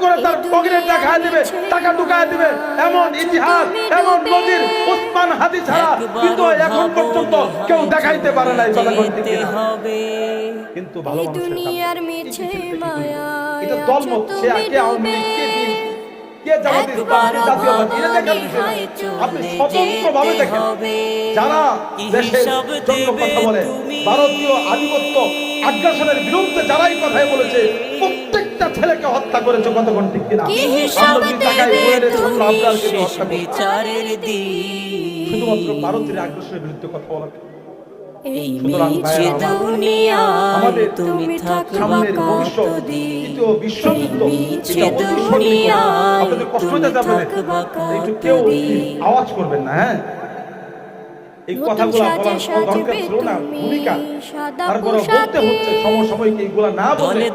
করে তার পকেটে দেখায় দিবে, টাকা ঢুকায় দিবে, এমন ইতিহাস, এমন নজির উসমান হাদি ছাড়া কিন্তু এখন পর্যন্ত কেউ দেখাইতে পারে নাই। কথা বলতে কিনা? কিন্তু ভালো মানুষের এটা দলমত, সে আগে আওয়ামী লীগ, কে দিন, কে জামাত ইসলাম, জাতীয়বাদী, এটা দেখার বিষয় না। আপনি স্বতন্ত্রভাবে দেখেন, যারা দেশের জন্য কথা বলে, ভারতীয় আধিপত্য আগ্রাসনের বিরুদ্ধে যারাই কথাই বলেছে, প্রত্যেকটা ছেলেকে হত্যা করেছে। কতক্ষণ ঠিক কিনা? শুধুমাত্র ভারতের আগ্রাসনের বিরুদ্ধে কথা বলা। আমাদের সামনের ভবিষ্যৎ, তৃতীয় বিশ্বযুদ্ধ, আপনাদের কষ্ট হতে যাবে, একটু কেউ আওয়াজ করবেন না। হ্যাঁ, এই কথাগুলো বলার দরকার ছিল না, ভূমিকা তারপরে বলতে হচ্ছে। সমসাময়িক এইগুলা না বলে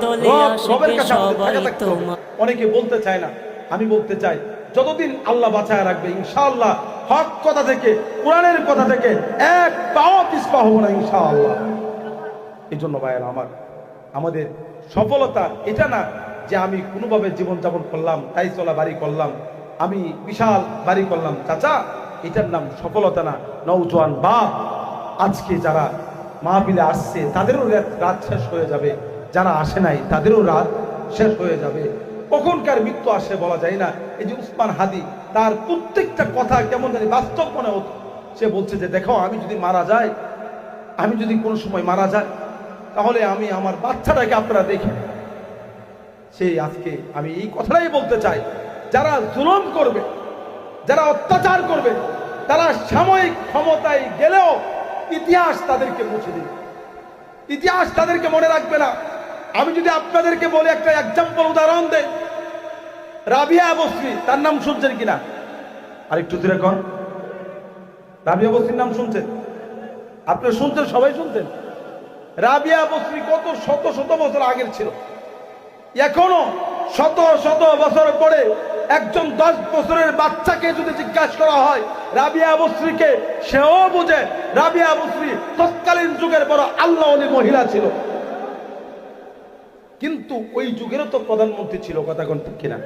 রবের কাছে আমাদের থাকতে হবে। অনেকে বলতে চায় না, আমি বলতে চাই, যতদিন আল্লাহ বাঁচায় রাখবে ইনশাআল্লাহ হক কথা থেকে, কোরআনের কথা থেকে এক পাও পিছপা হবো না ইনশাআল্লাহ। এই জন্য ভাইয়েরা আমার, আমাদের সফলতা এটা না যে আমি কোনোভাবে জীবনযাপন করলাম, তাই চলা বাড়ি করলাম, আমি বিশাল বাড়ি করলাম। চাচা, এটার নাম সফলতা না। নওজোয়ান বাপ, আজকে যারা মাহফিলে আসছে তাদেরও রাত শেষ হয়ে যাবে, যারা আসে নাই তাদেরও রাত শেষ হয়ে যাবে। কখনকার মৃত্যু আসে বলা যায় না। এই যে উসমান হাদি, তার প্রত্যেকটা কথা কেমন জানি বাস্তব মনে হতো। সে বলছে যে দেখো, আমি যদি মারা যাই, আমি যদি কোনো সময় মারা যাই, তাহলে আমি আমার বাচ্চাটাকে আপনারা দেখে। সেই আজকে আমি এই কথাটাই বলতে চাই, যারা জুলুম করবে, যারা অত্যাচার করবে, তারা সাময়িক ক্ষমতায় গেলেও ইতিহাস তাদেরকে মুছে দিবে, ইতিহাস তাদেরকে মনে রাখবে না। আমি যদি আপনাদেরকে বলে একটা এক্সাম্পল, উদাহরণ দেই, রাবিয়া বসরি, তার নাম শুনছেন কিনা? আরেকটু ধীরে কন। রাবিয়া বসরির নাম শুনছেন? আপনারা শুনছেন, সবাই শুনছেন? রাবিয়া বসরি কত শত শত বছর আগের ছিল। এখনো শত শত বছর পরে একজন 10 বছরের বাচ্চাকে যদি জিজ্ঞাসা করা হয় রাবিয়া বসরিকে, সেও বুঝে রাবিয়া বসরি তৎকালীন যুগের বড় আল্লাহওয়ালী মহিলা ছিল। কিন্তু ওই যুগেরও তো প্রধানমন্ত্রী ছিল। কথা কোন ঠিক কিনা?